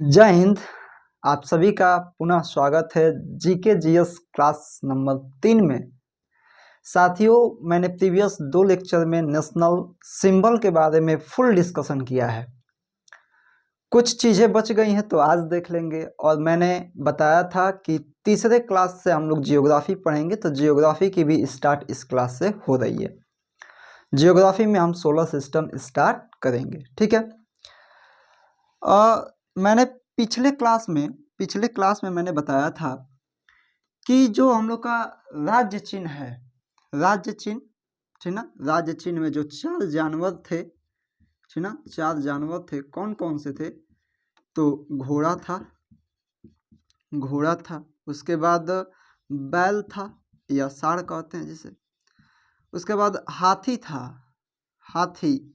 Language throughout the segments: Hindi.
जय हिंद। आप सभी का पुनः स्वागत है जीके जीएस क्लास नंबर 3 में। साथियों, मैंने प्रीवियस 2 लेक्चर में नेशनल सिंबल के बारे में फुल डिस्कशन किया है। कुछ चीज़ें बच गई हैं तो आज देख लेंगे। और मैंने बताया था कि तीसरे क्लास से हम लोग जियोग्राफी पढ़ेंगे, तो जियोग्राफी की भी स्टार्ट इस क्लास से हो रही है। जियोग्राफी में हम सोलर सिस्टम स्टार्ट करेंगे, ठीक है। मैंने पिछले क्लास में मैंने बताया था कि जो हम लोग का राज्य चिन्ह है, राज्य चिन्ह, ठीक ना, राज्य चिन्ह में जो 4 जानवर थे, ठीक ना, 4 जानवर थे, कौन कौन से थे? तो घोड़ा था, उसके बाद बैल था या साड़ कहते हैं जिसे, उसके बाद हाथी था, हाथी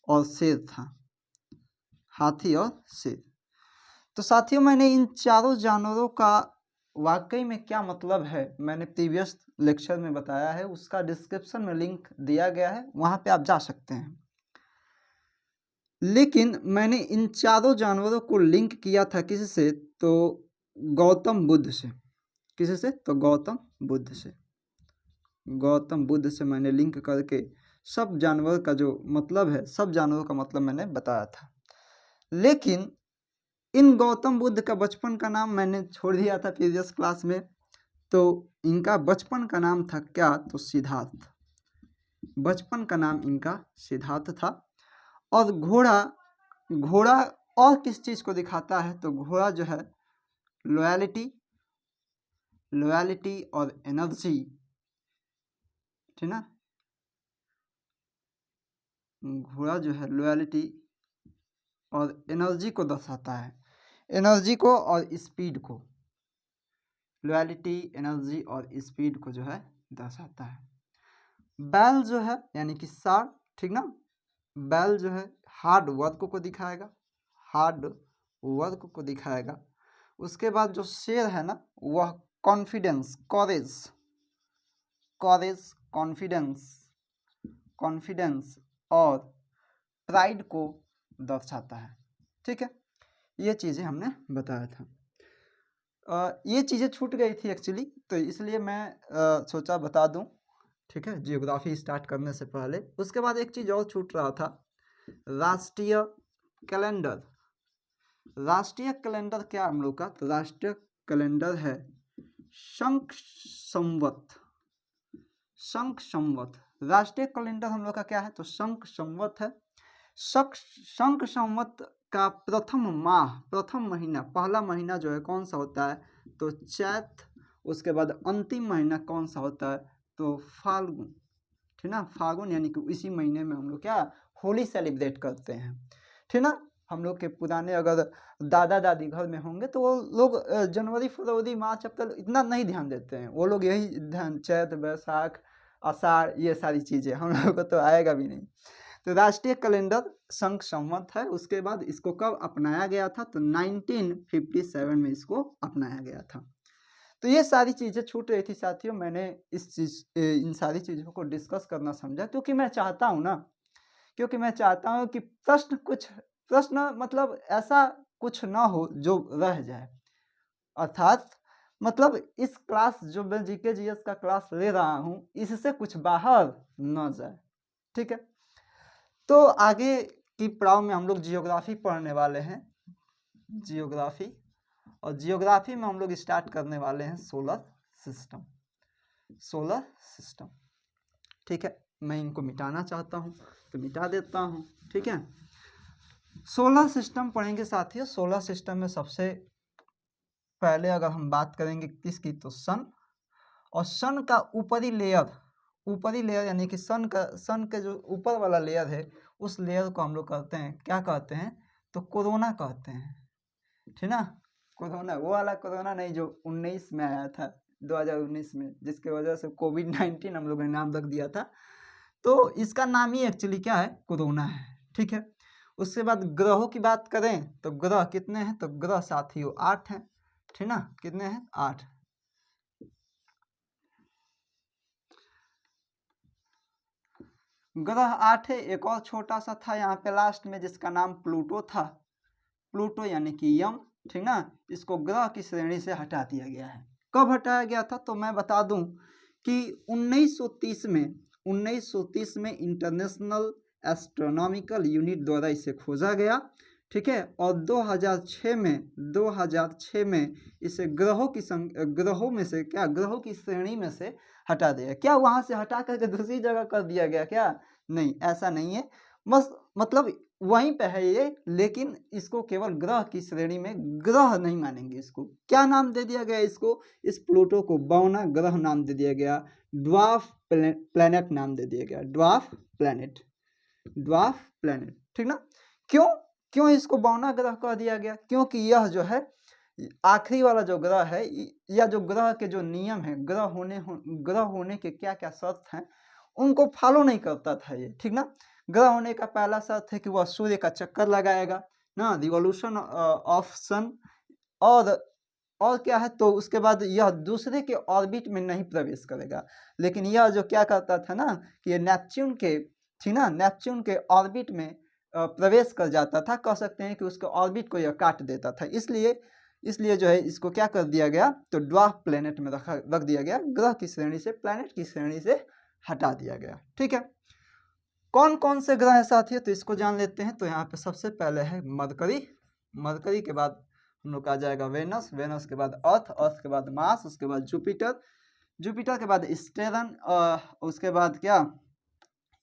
और शेर था, हाथी और शेर। तो साथियों, मैंने इन चारों जानवरों का वाकई में क्या मतलब है मैंने प्रीवियस लेक्चर में बताया है, उसका डिस्क्रिप्शन में लिंक दिया गया है, वहां पे आप जा सकते हैं। लेकिन मैंने इन चारों जानवरों को लिंक किया था किससे? तो गौतम बुद्ध से। किससे? तो गौतम बुद्ध से मैंने लिंक करके सब जानवर का जो मतलब है, सब जानवरों का मतलब मैंने बताया था। लेकिन इन गौतम बुद्ध का बचपन का नाम मैंने छोड़ दिया था प्रीवियस क्लास में। तो इनका बचपन का नाम था क्या? तो सिद्धार्थ। बचपन का नाम इनका सिद्धार्थ था। और घोड़ा और किस चीज को दिखाता है? तो घोड़ा जो है लॉयल्टी और एनर्जी, ठीक ना। घोड़ा जो है लॉयल्टी और एनर्जी को दर्शाता है, एनर्जी को और स्पीड को, लॉयल्टी, एनर्जी और स्पीड को जो है दर्शाता है। बैल जो है यानी कि सार, ठीक ना, बैल जो है हार्ड वर्क को दिखाएगा, उसके बाद जो शेर है ना, वह कॉन्फिडेंस, कॉन्फिडेंस और प्राइड को दर्शाता है, ठीक है। ये चीज़ें हमने बताया था। ये चीज़ें छूट गई थी एक्चुअली, तो इसलिए मैं सोचा बता दूं, ठीक है, जियोग्राफी स्टार्ट करने से पहले। उसके बाद एक चीज़ और छूट रहा था, राष्ट्रीय कैलेंडर। राष्ट्रीय कैलेंडर क्या हम लोग का? तो राष्ट्रीय कैलेंडर है शंख संवत। राष्ट्रीय कैलेंडर हम लोग का क्या है? तो शंख संवत है। शंख संवत का प्रथम महीना, पहला महीना जो है कौन सा होता है? तो चैत। उसके बाद अंतिम महीना कौन सा होता है? तो फाल्गुन, ठीक ना, फाल्गुन। यानी कि इसी महीने में हम लोग क्या होली सेलिब्रेट करते हैं, ठीक ना। हम लोग के पुराने अगर दादा दादी घर में होंगे तो वो लोग जनवरी फरवरी मार्च अप्रैल इतना नहीं ध्यान देते हैं, वो लोग यही ध्यान, चैत बैसाख आषाढ़, ये सारी चीज़ें हम लोगों को तो आएगा भी नहीं। तो राष्ट्रीय कैलेंडर शंख संवत है। उसके बाद इसको कब अपनाया गया था? तो 1957 में इसको अपनाया गया था। तो ये सारी चीज़ें छूट रही थी साथियों, मैंने इन सारी चीज़ों को डिस्कस करना समझा, क्योंकि मैं चाहता हूँ कि प्रश्न मतलब ऐसा कुछ ना हो जो रह जाए, अर्थात मतलब इस क्लास जो मैं जीके जीएस का क्लास ले रहा हूँ, इससे कुछ बाहर न जाए, ठीक है। तो आगे की पड़ाव में हम लोग जियोग्राफी पढ़ने वाले हैं, और जियोग्राफी में हम लोग स्टार्ट करने वाले हैं सोलर सिस्टम, ठीक है। मैं इनको मिटाना चाहता हूँ तो मिटा देता हूँ, ठीक है। सोलर सिस्टम पढ़ेंगे साथियों। सोलर सिस्टम में सबसे पहले अगर हम बात करेंगे किसकी? तो सन। और सन का ऊपरी लेयर यानी कि सन के जो ऊपर वाला लेयर है, उस लेयर को हम लोग कहते हैं, क्या कहते हैं? तो कोरोना कहते हैं, ठीक ना। कोरोना, वो वाला कोरोना नहीं जो 19 में आया था, 2019 में, जिसके वजह से कोविड-19 हम लोगों ने नाम रख दिया था। तो इसका नाम ही एक्चुअली क्या है? कोरोना है, ठीक है। उसके बाद ग्रहों की बात करें तो ग्रह कितने हैं? तो ग्रह साथियों 8 हैं, ठीक ना। कितने हैं? 8। ग्रह 8 है। एक और छोटा सा था यहाँ पे लास्ट में, जिसका नाम प्लूटो था। प्लूटो यानी कि यम, ठीक ना, इसको ग्रह की श्रेणी से हटा दिया गया है। कब हटाया गया था, तो मैं बता दूं कि 1930 में इंटरनेशनल एस्ट्रोनॉमिकल यूनिट द्वारा इसे खोजा गया, ठीक है। और 2006 में इसे ग्रहों में से क्या, ग्रहों की श्रेणी में से हटा दिया। क्या वहां से हटा करके दूसरी जगह कर दिया गया क्या? नहीं, ऐसा नहीं है। बस मतलब वहीं पे है ये, लेकिन इसको केवल ग्रह की श्रेणी में, ग्रह नहीं मानेंगे इसको। क्या नाम दे दिया गया इसको? इस प्लूटो को बौना ग्रह नाम दे दिया गया, ड्वार्फ प्लेनेट नाम दे दिया गया, ड्वार्फ प्लेनेट, ठीक ना। क्यों क्यों इसको बौना ग्रह कह दिया गया? क्योंकि यह जो है आखिरी वाला जो ग्रह है, या जो ग्रह के जो नियम है, ग्रह होने के क्या क्या शर्त हैं, उनको फॉलो नहीं करता था ये, ठीक ना। ग्रह होने का पहला शर्त है कि वह सूर्य का चक्कर लगाएगा ना, रिवॉल्यूशन ऑफ सन, और क्या है, तो उसके बाद यह दूसरे के ऑर्बिट में नहीं प्रवेश करेगा। लेकिन यह जो क्या करता था ना, कि ये नेपच्यून के, ठीक ना, नेपच्यून के ऑर्बिट में प्रवेश कर जाता था, कह सकते हैं कि उसके ऑर्बिट को यह काट देता था। इसलिए जो है इसको क्या कर दिया गया, तो ड्वार्फ प्लेनेट में रख दिया गया, ग्रह की श्रेणी से, प्लेनेट की श्रेणी से हटा दिया गया, ठीक है। कौन कौन से ग्रह हैं साथियों, तो इसको जान लेते हैं। तो यहाँ पे सबसे पहले है मरकरी, मरकरी के बाद हम लोग का आ जाएगा वेनस, वेनस के बाद अर्थ, अर्थ के बाद मार्स, उसके बाद जुपिटर, जुपिटर के बाद स्टेरन, उसके बाद क्या,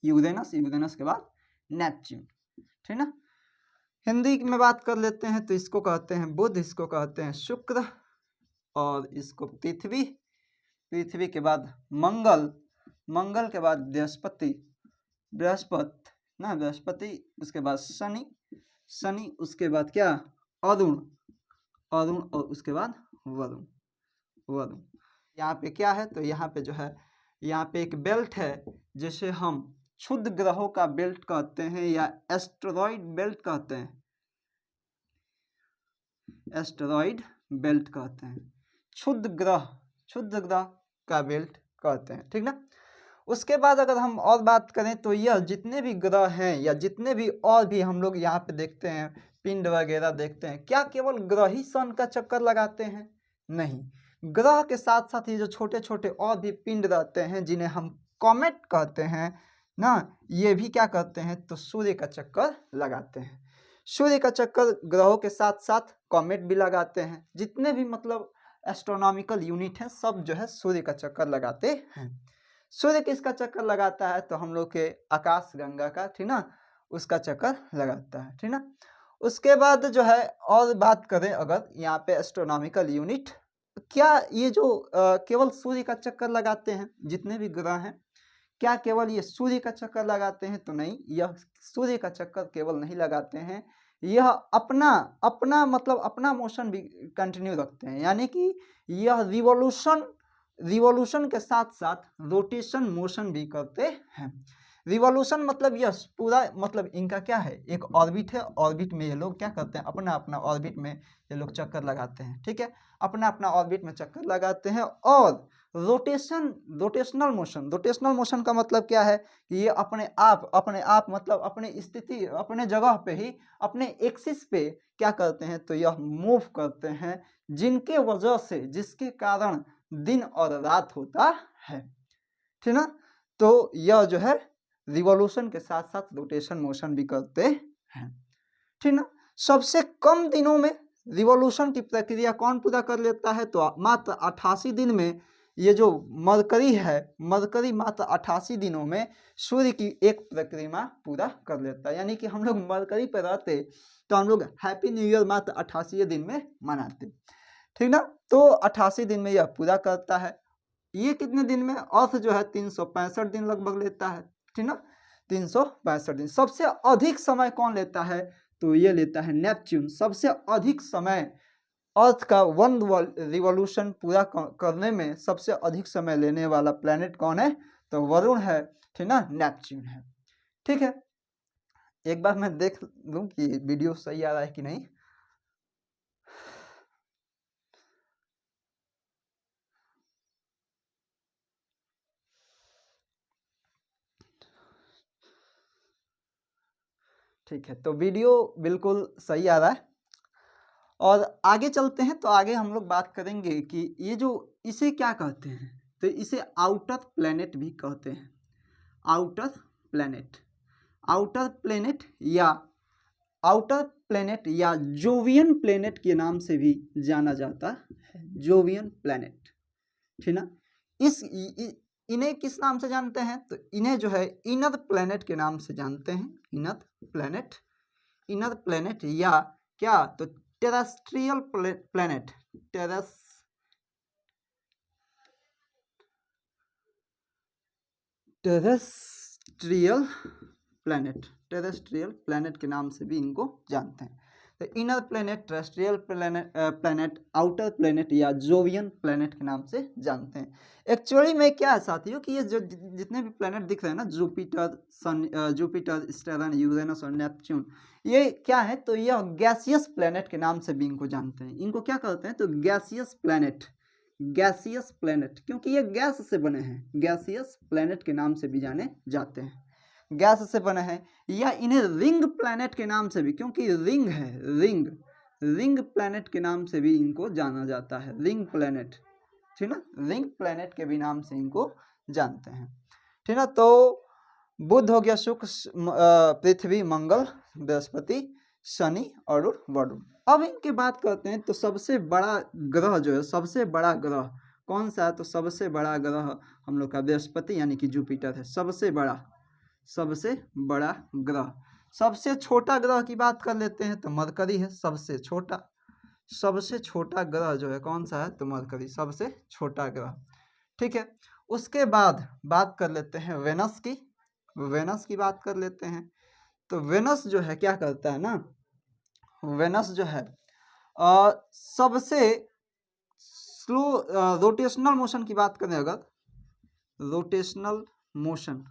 यूरेनस, यूरेनस के बाद नेपच्यून, ठीक ना। हिंदी में बात कर लेते हैं, तो इसको कहते हैं बुध, इसको कहते हैं शुक्र, और इसको पृथ्वी, पृथ्वी के बाद मंगल, मंगल के बाद बृहस्पति, बृहस्पति ना, बृहस्पति, उसके बाद शनि, शनि, उसके बाद क्या, अरुण, अरुण, और उसके बाद वरुण, वरुण। यहाँ पे क्या है, तो यहाँ पे जो है, यहाँ पे एक बेल्ट है, जिसे हम क्षुद्र ग्रहों का बेल्ट कहते हैं, या एस्टेरॉइड बेल्ट कहते हैं, एस्टेरॉइड बेल्ट कहते हैं, क्षुद्र ग्रह का बेल्ट कहते हैं, ठीक ना। उसके बाद अगर हम और बात करें, तो यह जितने भी ग्रह हैं, या जितने भी और भी हम लोग यहाँ पे देखते हैं, पिंड वगैरह देखते हैं, क्या केवल ग्रह ही सन का चक्कर लगाते हैं? नहीं, ग्रह के साथ साथ ये जो छोटे छोटे और भी पिंड रहते हैं, जिन्हें हम कॉमेट कहते हैं ना, ये भी क्या कहते हैं, तो सूर्य का चक्कर लगाते हैं। सूर्य का चक्कर ग्रहों के साथ साथ कॉमेट भी लगाते हैं। जितने भी मतलब एस्ट्रोनॉमिकल यूनिट हैं, सब जो है सूर्य का चक्कर लगाते हैं। सूर्य किसका चक्कर लगाता है, तो हम लोग के आकाश गंगा का, ठीक ना, उसका चक्कर लगाता है, ठीक ना। उसके बाद जो है और बात करें अगर यहाँ पे एस्ट्रोनॉमिकल यूनिट, क्या ये जो केवल सूर्य का चक्कर लगाते हैं, जितने भी ग्रह हैं, क्या केवल ये सूर्य का चक्कर लगाते हैं? तो नहीं, यह सूर्य का चक्कर केवल नहीं लगाते हैं, यह अपना अपना मतलब अपना मोशन भी कंटिन्यू रखते हैं, यानी कि यह रिवॉल्यूशन के साथ साथ रोटेशन मोशन भी करते हैं। रिवॉल्यूशन मतलब यह पूरा मतलब इनका क्या है, एक ऑर्बिट है, ऑर्बिट में ये लोग क्या करते हैं, अपना अपना ऑर्बिट में ये लोग चक्कर लगाते हैं, ठीक है, अपना अपना ऑर्बिट में चक्कर लगाते हैं। और रोटेशनल मोशन का मतलब क्या है, कि ये अपने आप मतलब अपनी स्थिति, अपने जगह पे ही, अपने एक्सिस पे क्या करते हैं, तो यह मूव करते हैं, जिनके वजह से, जिसके कारण दिन और रात होता है, ठीक ना। तो यह जो है रिवॉल्यूशन के साथ साथ रोटेशन मोशन भी करते हैं, ठीक ना। सबसे कम दिनों में रिवॉल्यूशन की प्रक्रिया कौन पूरा कर लेता है, तो मात्र 88 दिन में ये जो मरकरी है, मरकरी मात्र 88 दिनों में सूर्य की एक परिक्रमा पूरा कर लेता है। यानी कि हम लोग मरकरी पर रहते तो हम लोग हैप्पी न्यू ईयर मात्र 88 दिन में मनाते, ठीक ना। तो 88 दिन में यह पूरा करता है। ये कितने दिन में, अर्थ जो है 365 दिन लगभग लेता है, ठीक ना, 365 दिन। सबसे अधिक समय कौन लेता है, तो ये लेता है नेपच्यून। सबसे अधिक समय अर्थ का वन रिवॉल्यूशन पूरा करने में सबसे अधिक समय लेने वाला प्लेनेट कौन है, तो वरुण है, ठीक ना, नेपच्यून है, ठीक है। एक बार मैं देख लूं कि वीडियो सही आ रहा है कि नहीं। ठीक है, तो वीडियो बिल्कुल सही आ रहा है। और आगे चलते हैं तो आगे हम लोग बात करेंगे कि ये जो इसे क्या कहते हैं, तो इसे आउटर प्लैनेट भी कहते हैं। आउटर प्लैनेट, आउटर प्लैनेट या आउटर प्लैनेट या जोवियन प्लैनेट के नाम से भी जाना जाता है। जोवियन प्लैनेट, ठीक ना। इन्हें किस नाम से जानते हैं, तो इन्हें जो है इनर प्लैनेट के नाम से जानते हैं। इनर प्लैनेट, इनर प्लैनेट या क्या, तो terrestrial planet, terrestrial planet, terrestrial planet के नाम से भी इनको जानते हैं। तो inner planet, terrestrial planet, outer planet या जोवियन प्लैनेट के नाम से जानते हैं। एक्चुअली में क्या है साथियों कि ये जो जितने भी प्लैनेट दिख रहे हैं ना, जुपिटर, सन, जुपिटर, सैटर्न, यूरेनस और नेपच्यून, ये क्या है, तो यह गैसियस प्लैनेट के नाम से भी इनको जानते हैं। इनको क्या कहते हैं, तो गैसियस प्लैनेट, गैसियस प्लैनेट, क्योंकि ये गैस से बने हैं, गैसियस प्लैनेट के नाम से भी जाने जाते हैं, गैस से बने हैं। या इन्हें रिंग प्लैनेट के नाम से भी, क्योंकि रिंग है, रिंग, रिंग प्लैनेट के नाम से भी इनको जाना जाता है, रिंग प्लैनेट, ठीक ना, रिंग प्लैनेट के भी नाम से इनको जानते हैं, ठीक ना। तो बुध हो गया, शुक्र, पृथ्वी, मंगल, बृहस्पति, शनि और वरुण। अब इनके बात करते हैं तो सबसे बड़ा ग्रह जो है, सबसे बड़ा ग्रह कौन सा है, तो सबसे बड़ा ग्रह हम लोग का बृहस्पति यानी कि जुपिटर है, सबसे बड़ा, सबसे बड़ा ग्रह। सबसे छोटा ग्रह की बात कर लेते हैं तो मरकरी है, सबसे छोटा, सबसे छोटा ग्रह जो है कौन सा है, तो मरकरी, सबसे छोटा ग्रह, ठीक है। उसके बाद बात कर लेते हैं वेनस की, वेनस की बात कर लेते हैं। तो वेनस जो है क्या करता है ना, वेनस जो है सबसे स्लो रोटेशनल मोशन की बात करें अगर, रोटेशनल मोशन,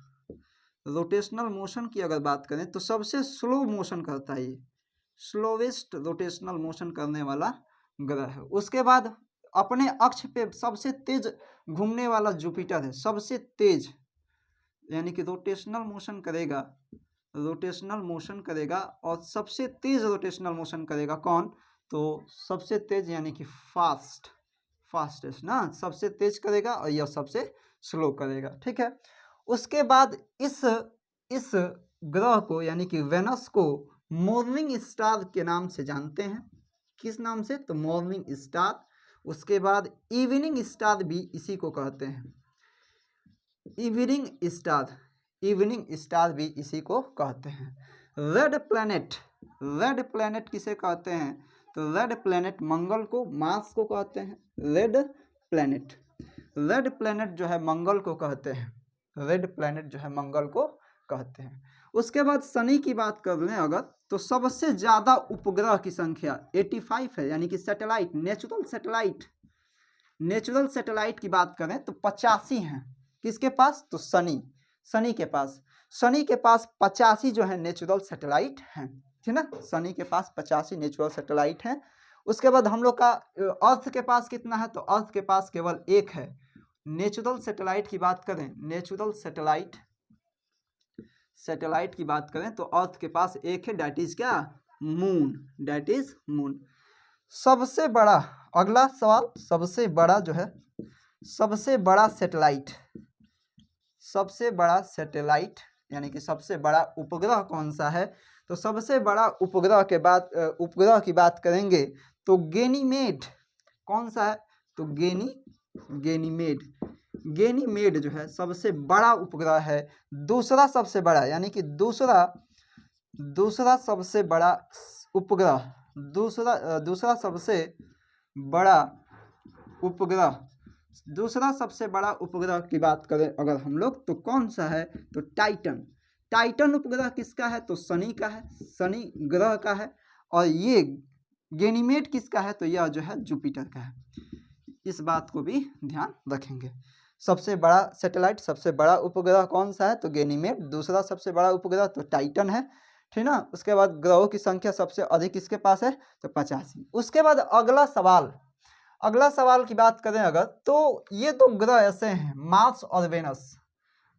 रोटेशनल मोशन की अगर बात करें तो सबसे स्लो मोशन करता है ये, स्लोवेस्ट रोटेशनल मोशन करने वाला ग्रह है। उसके बाद अपने अक्ष पे सबसे तेज घूमने वाला जुपिटर है, सबसे तेज, यानी कि रोटेशनल मोशन करेगा, रोटेशनल मोशन करेगा और सबसे तेज रोटेशनल मोशन करेगा कौन, तो सबसे तेज यानी कि फास्ट, फास्टेस्ट ना, सबसे तेज करेगा और यह सबसे स्लो करेगा, ठीक है। उसके बाद इस ग्रह को यानी कि वेनस को मॉर्निंग स्टार के नाम से जानते हैं। किस नाम से, तो मॉर्निंग स्टार। उसके बाद इवनिंग स्टार भी इसी को कहते हैं, इवनिंग स्टार, इवनिंग स्टार भी इसी को कहते हैं। रेड प्लैनेट, रेड प्लैनेट किसे कहते हैं, तो रेड प्लैनेट मंगल को, मार्स को कहते हैं रेड प्लैनेट, रेड प्लैनेट जो है मंगल को कहते हैं, रेड प्लैनेट जो है मंगल को कहते हैं। उसके बाद शनि की बात कर लें अगर, तो सबसे ज्यादा उपग्रह की संख्या 85 है, यानी कि satellite, natural satellite, natural satellite की बात करें तो 85 हैं। किसके पास, तो शनि, शनि के पास, शनि के पास 85 जो है नेचुरल सैटेलाइट हैं, ठीक ना, शनि के पास 85 नेचुरल सैटेलाइट हैं। उसके बाद हम लोग का अर्थ के पास कितना है, तो अर्थ के पास केवल एक है। नेचुरल सैटेलाइट की बात करें, नेचुरल सैटेलाइट, सैटेलाइट की बात करें तो अर्थ के पास एक है, डेट इज क्या, मून, डेट इज मून। सबसे बड़ा, अगला सवाल, सबसे बड़ा जो है, सबसे बड़ा सैटेलाइट, सबसे बड़ा सैटेलाइट यानी कि सबसे बड़ा उपग्रह कौन सा है, तो सबसे बड़ा उपग्रह के बाद उपग्रह की बात करेंगे तो गेनीमेड, कौन सा है, तो गेनीमेड, गेनीमेड जो है सबसे बड़ा उपग्रह है। दूसरा सबसे बड़ा यानी कि दूसरा सबसे बड़ा उपग्रह, दूसरा सबसे बड़ा उपग्रह, दूसरा सबसे बड़ा उपग्रह की बात करें अगर हम लोग तो कौन सा है, तो टाइटन, टाइटन उपग्रह किसका है, तो शनि का है, शनि ग्रह का है। और ये गेनीमेड किसका है, तो यह जो है जुपिटर का है। इस बात को भी ध्यान रखेंगे। सबसे बड़ा सैटेलाइट, सबसे बड़ा उपग्रह कौन सा है, तो गेनीमेड। दूसरा सबसे बड़ा उपग्रह तो टाइटन है, ठीक ना। उसके बाद ग्रहों की संख्या सबसे अधिक किसके पास है, तो 85। उसके बाद अगला सवाल, अगला सवाल की बात करें अगर, तो ये दो ग्रह ऐसे हैं, मार्स और वेनस,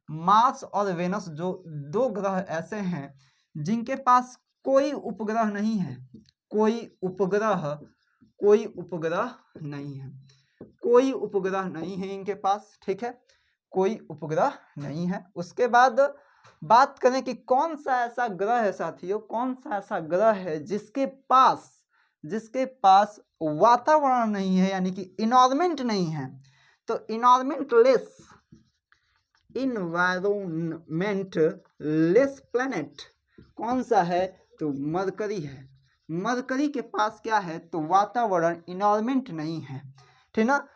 मार्स और वेनस जो दो ग्रह ऐसे हैं जिनके पास कोई उपग्रह नहीं है, कोई उपग्रह कोई उपग्रह नहीं है, कोई उपग्रह नहीं है इनके पास, ठीक है, कोई उपग्रह नहीं है। उसके बाद बात करें कि कौन सा ऐसा ग्रह है साथियों, कौन सा ऐसा ग्रह है जिसके पास वातावरण नहीं है, यानी कि इन्वायरमेंट नहीं है। तो इन्वायरमेंट लेस प्लैनेट कौन सा है, तो मरकरी है। मरकरी के पास क्या है, तो वातावरण, इन्वायरमेंट नहीं है, ठीक ना।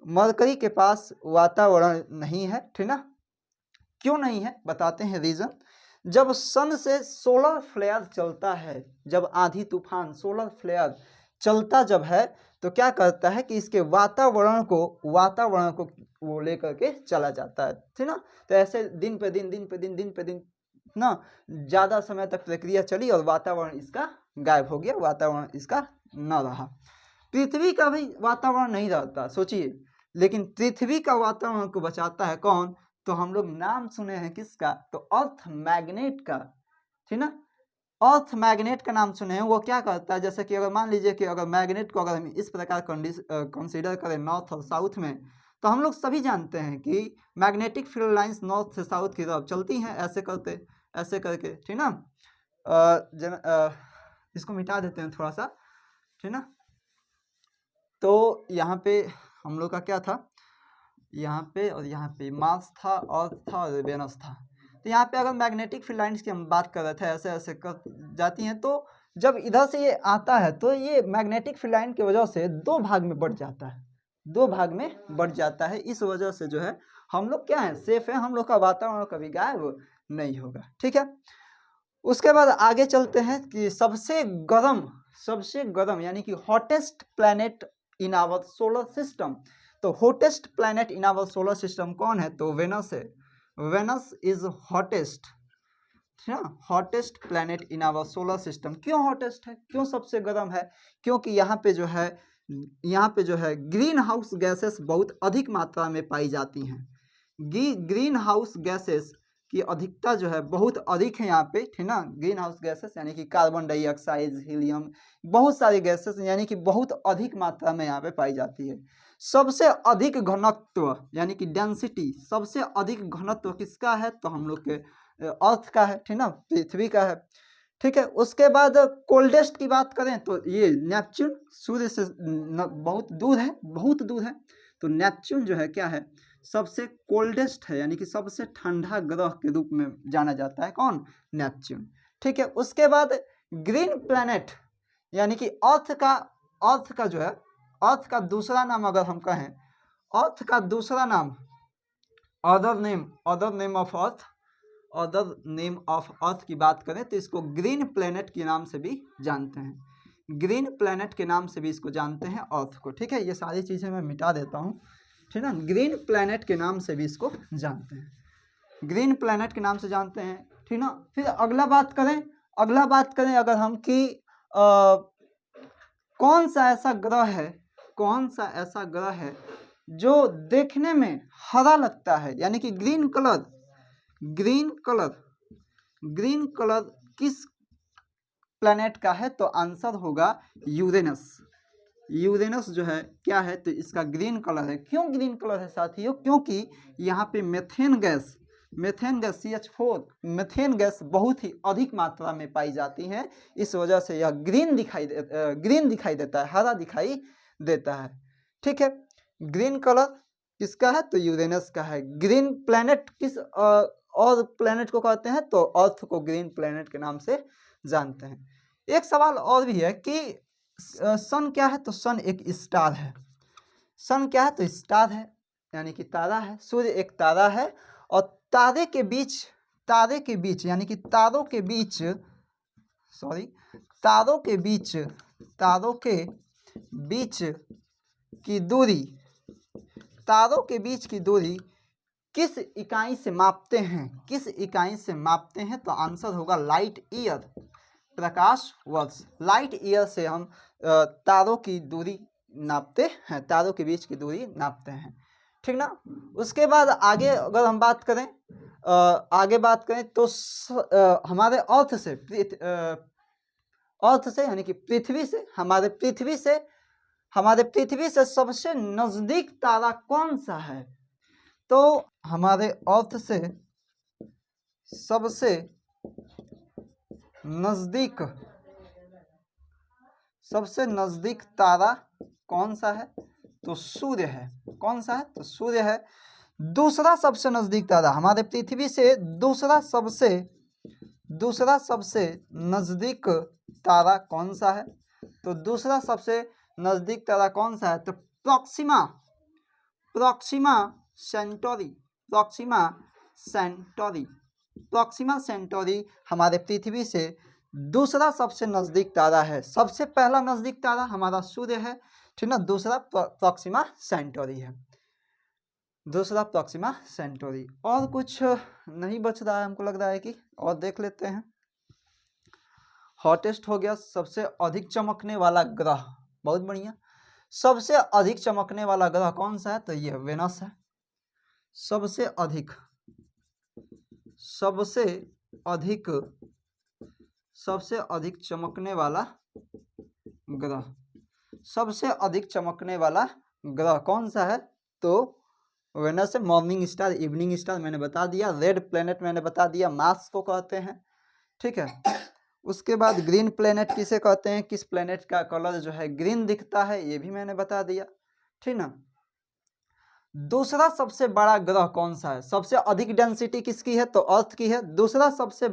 मरकरी के पास वातावरण नहीं है, ठीक ना। क्यों नहीं है बताते हैं रीजन। जब सन से सोलर फ्लेयर चलता है, जब आंधी तूफान सोलर फ्लेयर चलता जब है, तो क्या करता है कि इसके वातावरण को वो लेकर के चला जाता है, ठीक ना। तो ऐसे दिन पे दिन ना ज्यादा समय तक प्रक्रिया चली और वातावरण इसका गायब हो गया, वातावरण इसका न रहा। पृथ्वी का भी वातावरण नहीं रहता सोचिए, लेकिन पृथ्वी का वातावरण को बचाता है कौन, तो हम लोग नाम सुने हैं किसका, तो अर्थ मैग्नेट का, ठीक ना। अर्थ मैग्नेट का नाम सुने हैं। वो क्या करता है, जैसे कि अगर मान लीजिए कि अगर मैग्नेट को अगर हम इस प्रकार कंसीडर करें नॉर्थ और साउथ में, तो हम लोग सभी जानते हैं कि मैग्नेटिक फील्ड लाइंस नॉर्थ से साउथ की तरफ चलती हैं, ऐसे करके, ठीक ना। इसको मिटा देते हैं थोड़ा सा, ठीक ना। तो यहाँ पे हम लोग का क्या था, यहाँ पे और यहाँ पे मार्स था, अर्थ था और वेनस था। तो यहाँ पे अगर मैग्नेटिक फील्ड लाइंस की हम बात कर रहे थे, ऐसे ऐसे कर जाती हैं, तो जब इधर से ये आता है तो ये मैग्नेटिक फील्ड लाइन की वजह से दो भाग में बढ़ जाता है, दो भाग में बढ़ जाता है। इस वजह से जो है हम लोग क्या है, सेफ है, हम लोग का वातावरण कभी गायब नहीं होगा, ठीक है। उसके बाद आगे चलते हैं कि सबसे गर्म यानी कि hottest planet in our solar system. तो hottest planet in our solar system कौन है, तो वेनस है। Venus is hottest, hottest planet in our solar system. क्यों हॉटेस्ट है, क्यों सबसे गर्म है, क्योंकि यहाँ पे जो है ग्रीन हाउस गैसेस बहुत अधिक मात्रा में पाई जाती हैं। ग्रीन हाउस गैसेस की अधिकता जो है बहुत अधिक है यहाँ पे, ठीक ना। ग्रीन हाउस गैसेस यानी कि कार्बन डाइऑक्साइड, हीलियम, बहुत सारी गैसेस यानी कि बहुत अधिक मात्रा में यहाँ पे पाई जाती है। सबसे अधिक घनत्व यानी कि डेंसिटी, सबसे अधिक घनत्व किसका है, तो हम लोग के अर्थ का है, ठीक ना, पृथ्वी का है, ठीक है। उसके बाद कोल्डेस्ट की बात करें तो ये नेपच्यून, सूर्य से बहुत दूर है, तो नेपच्यून जो है क्या है, सबसे कोल्डेस्ट है, यानी कि सबसे ठंडा ग्रह के रूप में जाना जाता है, कौन, नेपच्यून, ठीक है। उसके बाद ग्रीन प्लैनेट यानी कि अर्थ का जो है, अर्थ का दूसरा नाम अगर हम कहें, अर्थ का दूसरा नाम, अदर नेम ऑफ अर्थ की बात करें तो इसको ग्रीन प्लैनेट के नाम से भी जानते हैं, ग्रीन प्लैनेट के नाम से भी इसको जानते हैं अर्थ को, ठीक है। ये सारी चीज़ें मैं मिटा देता हूँ, ठीक है ना। ग्रीन प्लैनेट के नाम से भी इसको जानते हैं, ग्रीन प्लैनेट के नाम से जानते हैं, ठीक ना। फिर अगला बात करें अगर हम कि कौन सा ऐसा ग्रह है जो देखने में हरा लगता है, यानी कि ग्रीन कलर किस प्लैनेट का है, तो आंसर होगा यूरेनस जो है क्या है, तो इसका ग्रीन कलर है। क्यों ग्रीन कलर है साथियों, क्योंकि यहाँ पे methane gas CH4 methane gas बहुत ही अधिक मात्रा में पाई जाती है, इस वजह से यह ग्रीन दिखाई देता है, हरा दिखाई देता है, ठीक है। ग्रीन कलर किसका है, तो यूरेनस का है। ग्रीन प्लैनेट किस और प्लैनेट को कहते हैं, तो अर्थ को ग्रीन प्लैनेट के नाम से जानते हैं। एक सवाल और भी है कि सन क्या है, तो सन एक स्टार है। सन क्या है, तो स्टार है, यानी कि तारा है। सूर्य एक तारा है, और तारों के बीच की दूरी किस इकाई से मापते हैं, तो आंसर होगा लाइट ईयर, प्रकाश वर्ष। लाइट ईयर से हम तारों की दूरी नापते हैं, तारों के बीच की दूरी नापते हैं, ठीक ना। उसके बाद आगे अगर हम बात करें तो हमारे अर्थ से यानी कि पृथ्वी से हमारे पृथ्वी से सबसे नजदीक तारा कौन सा है? तो हमारे अर्थ से सबसे नजदीक तारा कौन सा है? तो सूर्य है। कौन सा है? तो सूर्य है। दूसरा सबसे नजदीक तारा हमारे पृथ्वी से दूसरा सबसे नजदीक तारा कौन सा है? तो दूसरा सबसे नजदीक तारा कौन सा है? तो प्रॉक्सिमा सेंटोरी हमारे पृथ्वी से दूसरा सबसे नजदीक तारा है। सबसे पहला नजदीक तारा हमारा सूर्य है, ठीक ना। दूसरा प्रॉक्सिमा सेंटोरी है, दूसरा प्रॉक्सिमा सेंटोरी। और कुछ नहीं बच रहा है हमको लग रहा है कि और देख लेते हैं। हॉटेस्ट हो गया, सबसे अधिक चमकने वाला ग्रह, बहुत बढ़िया। सबसे अधिक चमकने वाला ग्रह कौन सा है? तो ये वेनस है। सबसे अधिक चमकने वाला ग्रह, सबसे अधिक चमकने वाला ग्रह कौन सा है? तो वेनस है। मॉर्निंग स्टार, इवनिंग स्टार मैंने बता दिया। रेड प्लेनेट मैंने बता दिया, मार्स को कहते हैं, ठीक है। उसके बाद ग्रीन प्लेनेट किसे कहते हैं? किस प्लेनेट का कलर जो है ग्रीन दिखता है, ये भी मैंने बता दिया, ठीक ना। दूसरा सबसे बड़ा ग्रह कौन सा है? सबसे अधिक डेंसिटी किसकी है? तो अर्थ की है। दूसरा सबसे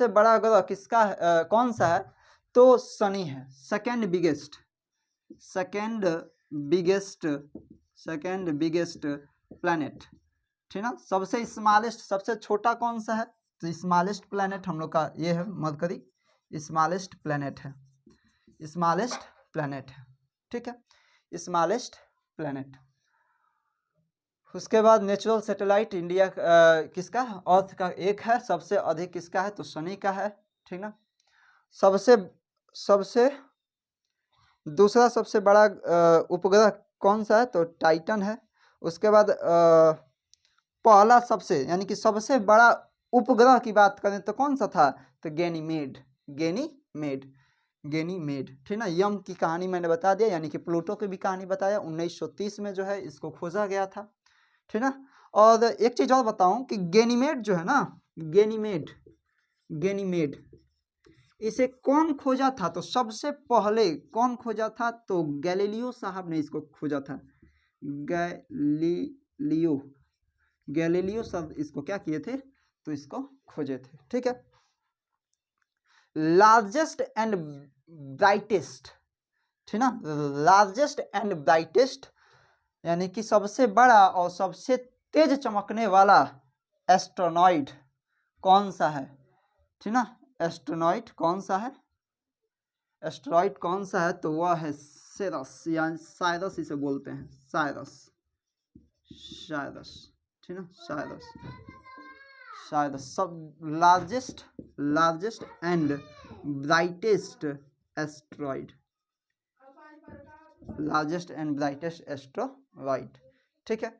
बड़ा ग्रह किसका कौन सा है? तो शनि है। सेकेंड बिगेस्ट प्लैनेट, ठीक ना। सबसे स्मॉलेस्ट, सबसे छोटा कौन सा है? तो स्मॉलेस्ट प्लैनेट हम लोग का ये है मरकरी, स्मॉलेस्ट प्लैनेट है, ठीक है, स्मॉलेस्ट प्लैनेट। उसके बाद नेचुरल सैटेलाइट इंडिया किसका? अर्थ का एक है। सबसे अधिक किसका है? तो शनि का है, ठीक ना। दूसरा सबसे बड़ा उपग्रह कौन सा है? तो टाइटन है। उसके बाद पहला सबसे यानी कि सबसे बड़ा उपग्रह की बात करें तो कौन सा था? तो गैनीमेड, ठीक ना। यम की कहानी मैंने बता दिया, यानी कि प्लूटो की भी कहानी बताया। 1930 में जो है इसको खोजा गया था, ठीक ना। और एक चीज और बताऊं कि गैनीमेड जो है ना, गैनीमेड इसे कौन खोजा था? तो सबसे पहले कौन खोजा था? तो गैलीलियो साहब ने इसको खोजा था। गैलीलियो सब इसको क्या किए थे? तो इसको खोजे थे, ठीक है। लार्जेस्ट एंड ब्राइटेस्ट, ठीक ना। लार्जेस्ट एंड ब्राइटेस्ट यानी कि सबसे बड़ा और सबसे तेज चमकने वाला एस्ट्रोनॉइड कौन सा है? ठीक ना। एस्ट्रोनॉइड कौन सा है? तो वह है सेरस, या साइरस इसे बोलते हैं, साइरस, ठीक ना। साइरस सब लार्जेस्ट एंड ब्राइटेस्ट एस्ट्रॉइड, ठीक है।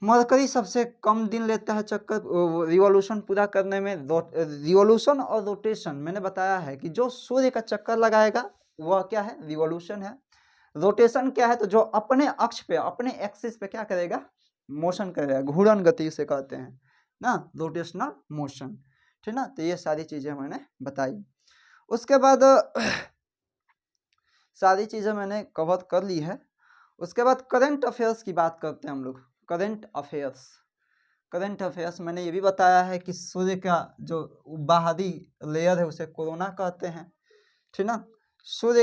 मरकरी सबसे कम दिन लेता है चक्कर रिवॉल्यूशन पूरा करने में। रिवॉल्यूशन और रोटेशन मैंने बताया है कि जो सूर्य का चक्कर लगाएगा वह क्या है? रिवॉल्यूशन है। रोटेशन क्या है? तो जो अपने अक्ष पे, अपने एक्सिस पे क्या करेगा? मोशन करेगा, घूर्णन गति उसे कहते हैं ना, रोटेशनल मोशन, ठीक ना। तो ये सारी चीजें मैंने बताई। उसके बाद सारी चीजें मैंने कवर कर ली है। उसके बाद करंट अफेयर्स की बात करते हैं हम लोग। करंट अफेयर्स मैंने ये भी बताया है कि सूर्य का जो बाहरी लेयर है उसे कोरोना कहते हैं, ठीक ना। सूर्य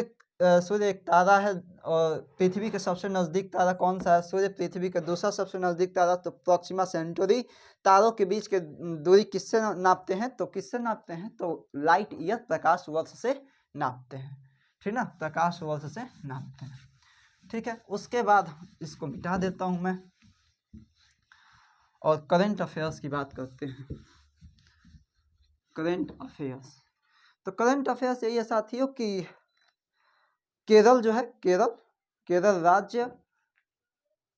एक तारा है और पृथ्वी के सबसे नजदीक तारा कौन सा है? सूर्य पृथ्वी का दूसरा सबसे नजदीक तारा तो प्रॉक्सिमा सेंटोरी। तारों के बीच के दूरी किससे नापते हैं? तो लाइट ईयर, प्रकाश वर्ष से नापते हैं, ठीक ना। प्रकाश वर्ष से नापते हैं, ठीक है। उसके बाद इसको मिटा देता हूं मैं और करंट अफेयर्स की बात करते हैं। करंट अफेयर्स यही है साथियों कि केरल जो है, केरल राज्य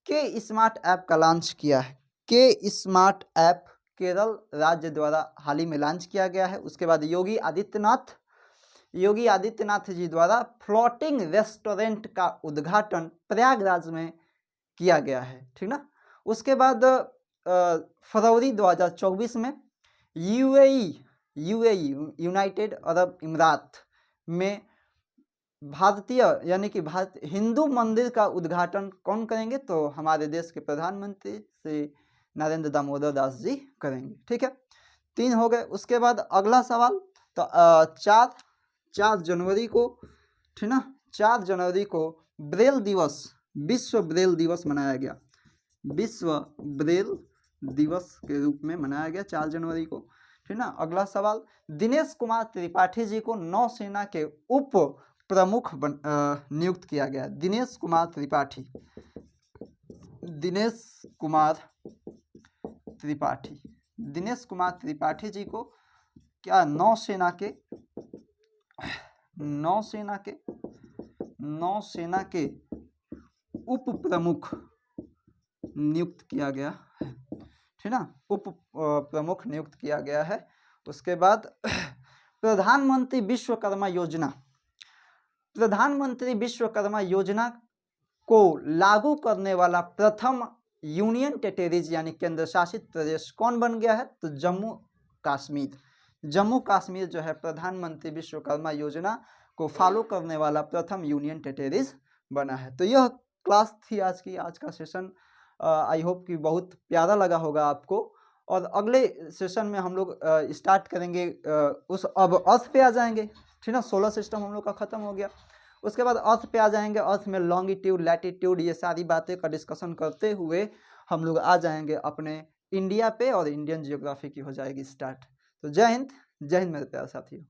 के स्मार्ट ऐप का लॉन्च किया है। के स्मार्ट ऐप केरल राज्य द्वारा हाल ही में लॉन्च किया गया है। उसके बाद योगी आदित्यनाथ योगी आदित्यनाथ जी द्वारा फ्लोटिंग रेस्टोरेंट का उद्घाटन प्रयागराज में किया गया है, ठीक ना। उसके बाद फरवरी 2024 में यूएई यूनाइटेड अरब इमरात में भारतीय यानी कि भारत हिंदू मंदिर का उद्घाटन कौन करेंगे, तो हमारे देश के प्रधानमंत्री श्री नरेंद्र दामोदर दास जी करेंगे, ठीक है। 3 हो गए। उसके बाद अगला सवाल, तो 4 जनवरी को, ठीक ना, 4 जनवरी को ब्रेल दिवस, विश्व ब्रेल दिवस मनाया गया, विश्व ब्रेल दिवस के रूप में मनाया गया 4 जनवरी को, ठीक ना। अगला सवाल, दिनेश कुमार त्रिपाठी जी को नौसेना के उप प्रमुख नियुक्त किया गया। दिनेश कुमार त्रिपाठी, दिनेश कुमार त्रिपाठी जी को क्या नौसेना के उप प्रमुख नियुक्त किया गया है, ठीक ना, उप प्रमुख नियुक्त किया गया है। उसके बाद प्रधानमंत्री विश्वकर्मा योजना, प्रधानमंत्री विश्वकर्मा योजना को लागू करने वाला प्रथम यूनियन टेरिटरीज यानी केंद्र शासित प्रदेश कौन बन गया है, तो जम्मू कश्मीर। जम्मू कश्मीर जो है प्रधानमंत्री विश्वकर्मा योजना को फॉलो करने वाला प्रथम यूनियन टेरिटरीज बना है। तो यह क्लास थी आज की, आज का सेशन। आई होप कि बहुत प्यारा लगा होगा आपको। और अगले सेशन में हम लोग स्टार्ट करेंगे उस अब अर्थ पे आ जाएंगे, ठीक ना। सोलर सिस्टम हम लोग का खत्म हो गया, उसके बाद अर्थ पे आ जाएंगे। अर्थ में लॉन्गिट्यूड, लैटिट्यूड, ये सारी बातें का डिस्कशन करते हुए हम लोग आ जाएंगे अपने इंडिया पे, और इंडियन जियोग्राफी की हो जाएगी स्टार्ट। तो जय हिंद मेरे प्यारे साथियों।